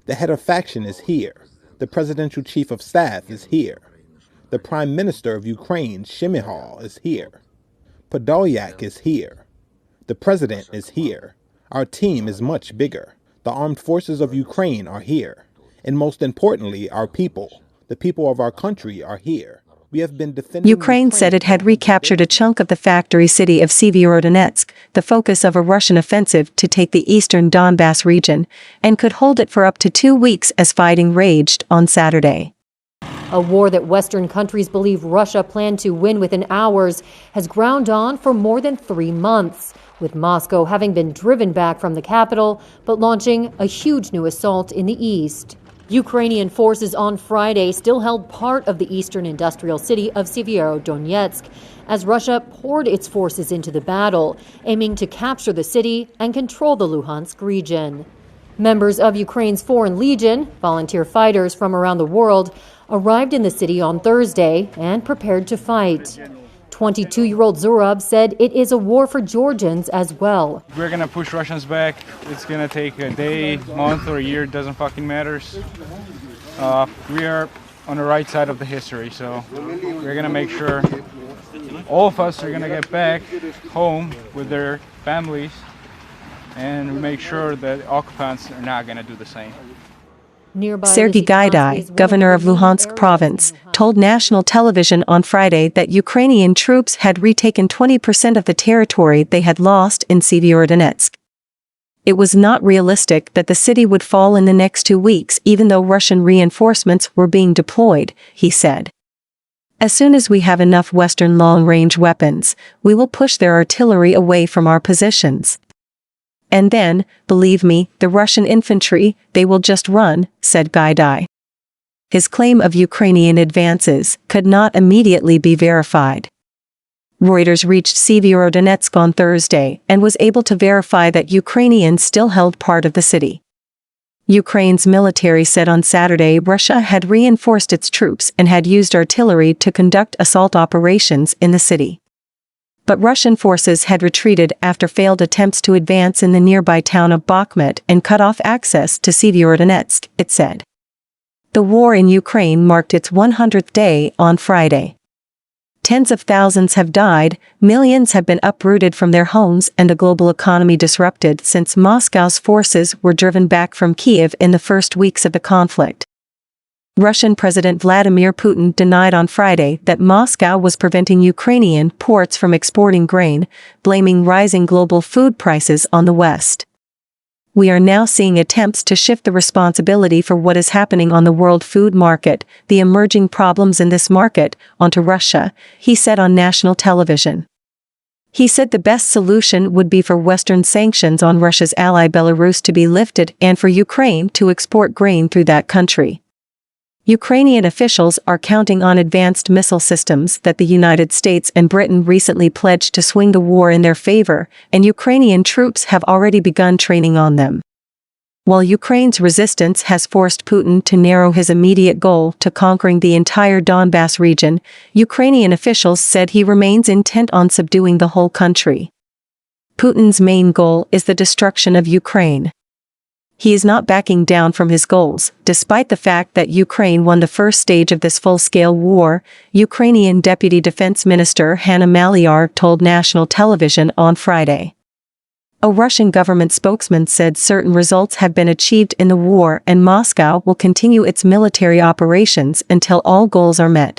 The head of faction is here. The presidential chief of staff is here. The prime minister of Ukraine, Shmyhal, is here. Podolyak is here. The president is here. Our team is much bigger. The armed forces of Ukraine are here. And most importantly, our people, the people of our country, are here. We have been defending Ukraine said it had recaptured a chunk of the factory city of Sievierodonetsk, the focus of a Russian offensive to take the eastern Donbas region, and could hold it for up to 2 weeks as fighting raged on Saturday. A war that Western countries believe Russia planned to win within hours has ground on for more than 3 months, with Moscow having been driven back from the capital, but launching a huge new assault in the east. Ukrainian forces on Friday still held part of the eastern industrial city of Sievierodonetsk as Russia poured its forces into the battle, aiming to capture the city and control the Luhansk region. Members of Ukraine's Foreign Legion, volunteer fighters from around the world, arrived in the city on Thursday and prepared to fight. 22-year-old Zurab said it is a war for Georgians as well. We're going to push Russians back. It's going to take a day, month, or a year. It doesn't fucking matter. We are on the right side of the history, so we're going to make sure all of us are going to get back home with their families and make sure that occupants are not going to do the same. Sergiy Gaidai, governor of Luhansk province, told national television on Friday that Ukrainian troops had retaken 20% of the territory they had lost in Sievierodonetsk. It was not realistic that the city would fall in the next 2 weeks even though Russian reinforcements were being deployed, he said. As soon as we have enough Western long-range weapons, we will push their artillery away from our positions. And then, believe me, the Russian infantry, they will just run, said Gaidai. His claim of Ukrainian advances could not immediately be verified. Reuters reached Sievierodonetsk on Thursday and was able to verify that Ukrainians still held part of the city. Ukraine's military said on Saturday Russia had reinforced its troops and had used artillery to conduct assault operations in the city. But Russian forces had retreated after failed attempts to advance in the nearby town of Bakhmut and cut off access to Sievierodonetsk, it said. The war in Ukraine marked its 100th day on Friday. Tens of thousands have died, millions have been uprooted from their homes and a global economy disrupted since Moscow's forces were driven back from Kiev in the first weeks of the conflict. Russian President Vladimir Putin denied on Friday that Moscow was preventing Ukrainian ports from exporting grain, blaming rising global food prices on the West. We are now seeing attempts to shift the responsibility for what is happening on the world food market, the emerging problems in this market, onto Russia, he said on national television. He said the best solution would be for Western sanctions on Russia's ally Belarus to be lifted and for Ukraine to export grain through that country. Ukrainian officials are counting on advanced missile systems that the United States and Britain recently pledged to swing the war in their favor, and Ukrainian troops have already begun training on them. While Ukraine's resistance has forced Putin to narrow his immediate goal to conquering the entire Donbas region, Ukrainian officials said he remains intent on subduing the whole country. Putin's main goal is the destruction of Ukraine. He is not backing down from his goals, despite the fact that Ukraine won the first stage of this full-scale war, Ukrainian Deputy Defense Minister Hanna Maliar told national television on Friday. A Russian government spokesman said certain results have been achieved in the war and Moscow will continue its military operations until all goals are met.